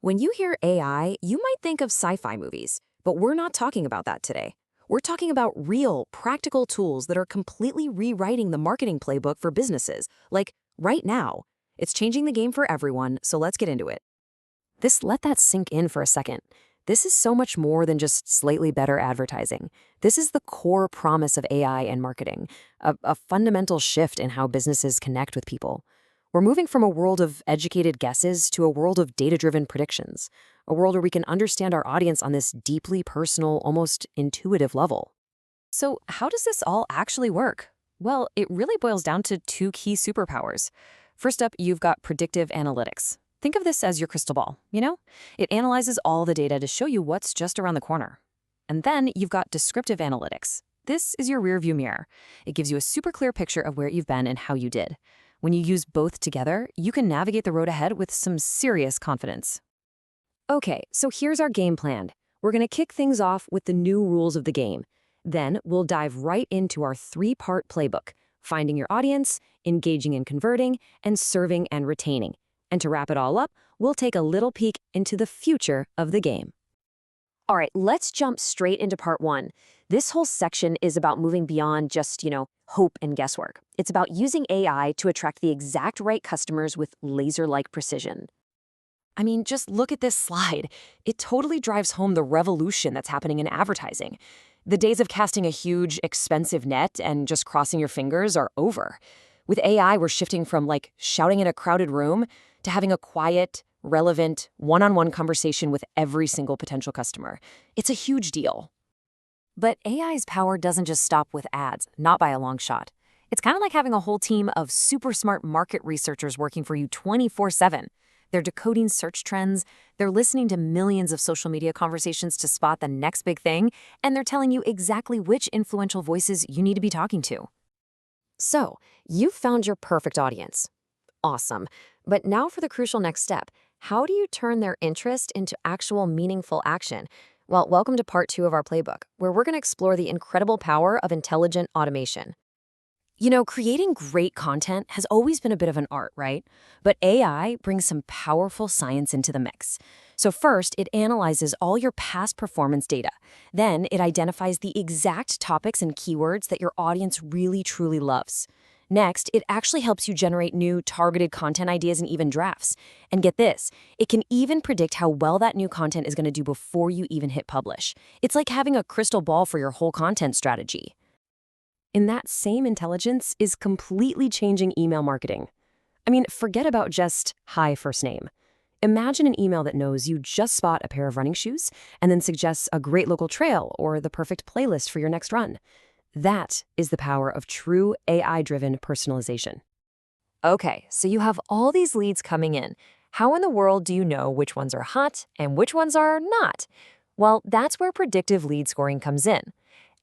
When you hear AI, you might think of sci-fi movies, but we're not talking about that today. We're talking about real, practical tools that are completely rewriting the marketing playbook for businesses, like right now. It's changing the game for everyone, so let's get into it. Let that sink in for a second. This is so much more than just slightly better advertising. This is the core promise of AI and marketing, a fundamental shift in how businesses connect with people. We're moving from a world of educated guesses to a world of data-driven predictions, a world where we can understand our audience on this deeply personal, almost intuitive level. So, how does this all actually work? Well, it really boils down to two key superpowers. First up, you've got predictive analytics. Think of this as your crystal ball, you know? It analyzes all the data to show you what's just around the corner. And then you've got descriptive analytics. This is your rearview mirror. It gives you a super clear picture of where you've been and how you did. When you use both together, you can navigate the road ahead with some serious confidence. Okay, so here's our game plan. We're going to kick things off with the new rules of the game. Then we'll dive right into our three-part playbook: finding your audience, engaging and converting, and serving and retaining. And to wrap it all up, we'll take a little peek into the future of the game. All right, let's jump straight into part one. This whole section is about moving beyond just, hope and guesswork. It's about using AI to attract the exact right customers with laser-like precision. I mean, just look at this slide. It totally drives home the revolution that's happening in advertising. The days of casting a huge, expensive net and just crossing your fingers are over. With AI, we're shifting from shouting in a crowded room to having a quiet, relevant, one-on-one conversation with every single potential customer. It's a huge deal. But AI's power doesn't just stop with ads, not by a long shot. It's kind of like having a whole team of super smart market researchers working for you 24/7. They're decoding search trends, they're listening to millions of social media conversations to spot the next big thing, and they're telling you exactly which influential voices you need to be talking to. So, you've found your perfect audience. Awesome. But now for the crucial next step. How do you turn their interest into actual meaningful action? Well, welcome to part two of our playbook, where we're going to explore the incredible power of intelligent automation. Creating great content has always been a bit of an art, right? But AI brings some powerful science into the mix. So first, it analyzes all your past performance data. Then it identifies the exact topics and keywords that your audience really, truly loves. Next, it actually helps you generate new targeted content ideas and even drafts. And get this, it can even predict how well that new content is going to do before you even hit publish. It's like having a crystal ball for your whole content strategy. And that same intelligence is completely changing email marketing. I mean, forget about just hi first name. Imagine an email that knows you just spot a pair of running shoes and then suggests a great local trail or the perfect playlist for your next run. That is the power of true AI-driven personalization. Okay, so you have all these leads coming in. How in the world do you know which ones are hot and which ones are not? Well, that's where predictive lead scoring comes in.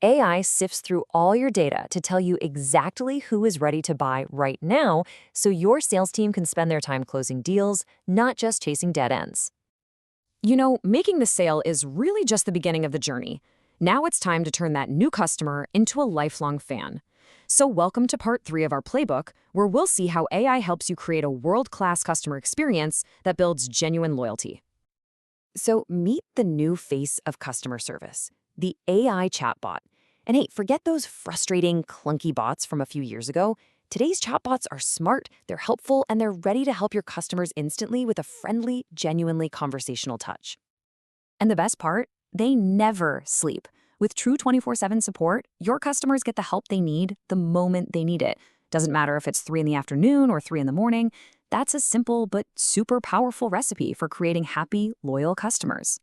AI sifts through all your data to tell you exactly who is ready to buy right now, so your sales team can spend their time closing deals, not just chasing dead ends. Making the sale is really just the beginning of the journey. Now it's time to turn that new customer into a lifelong fan. So welcome to part 3 of our playbook, where we'll see how AI helps you create a world-class customer experience that builds genuine loyalty. So meet the new face of customer service, the AI chatbot. And hey, forget those frustrating, clunky bots from a few years ago. Today's chatbots are smart, they're helpful, and they're ready to help your customers instantly with a friendly, genuinely conversational touch. And the best part? They never sleep. With true 24/7 support, your customers get the help they need the moment they need it. Doesn't matter if it's 3 in the afternoon or 3 in the morning. That's a simple but super powerful recipe for creating happy, loyal customers.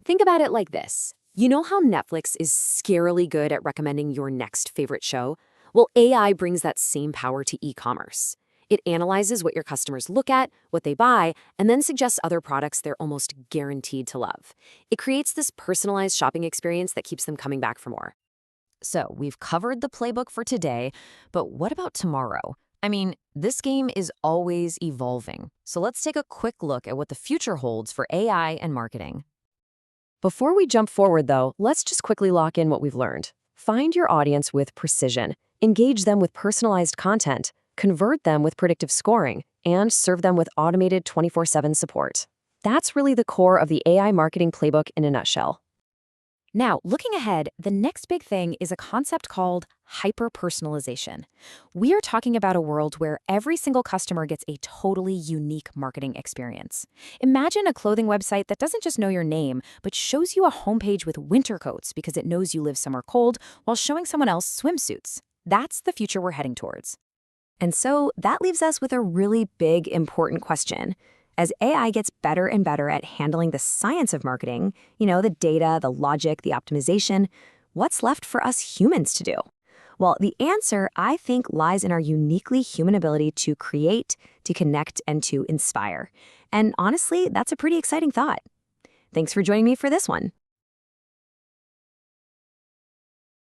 Think about it like this. You know how Netflix is scarily good at recommending your next favorite show? Well, AI brings that same power to e-commerce. It analyzes what your customers look at, what they buy, and then suggests other products they're almost guaranteed to love. It creates this personalized shopping experience that keeps them coming back for more. So, we've covered the playbook for today, but what about tomorrow? I mean, this game is always evolving. So let's take a quick look at what the future holds for AI and marketing. Before we jump forward, though, let's just quickly lock in what we've learned. Find your audience with precision, engage them with personalized content, convert them with predictive scoring, and serve them with automated 24/7 support. That's really the core of the AI marketing playbook in a nutshell. Now, looking ahead, the next big thing is a concept called hyper-personalization. We are talking about a world where every single customer gets a totally unique marketing experience. Imagine a clothing website that doesn't just know your name, but shows you a homepage with winter coats because it knows you live somewhere cold while showing someone else swimsuits. That's the future we're heading towards. And so that leaves us with a really big, important question. As AI gets better and better at handling the science of marketing, the data, the logic, the optimization, what's left for us humans to do? Well, the answer, I think, lies in our uniquely human ability to create, to connect, and to inspire. And honestly, that's a pretty exciting thought. Thanks for joining me for this one.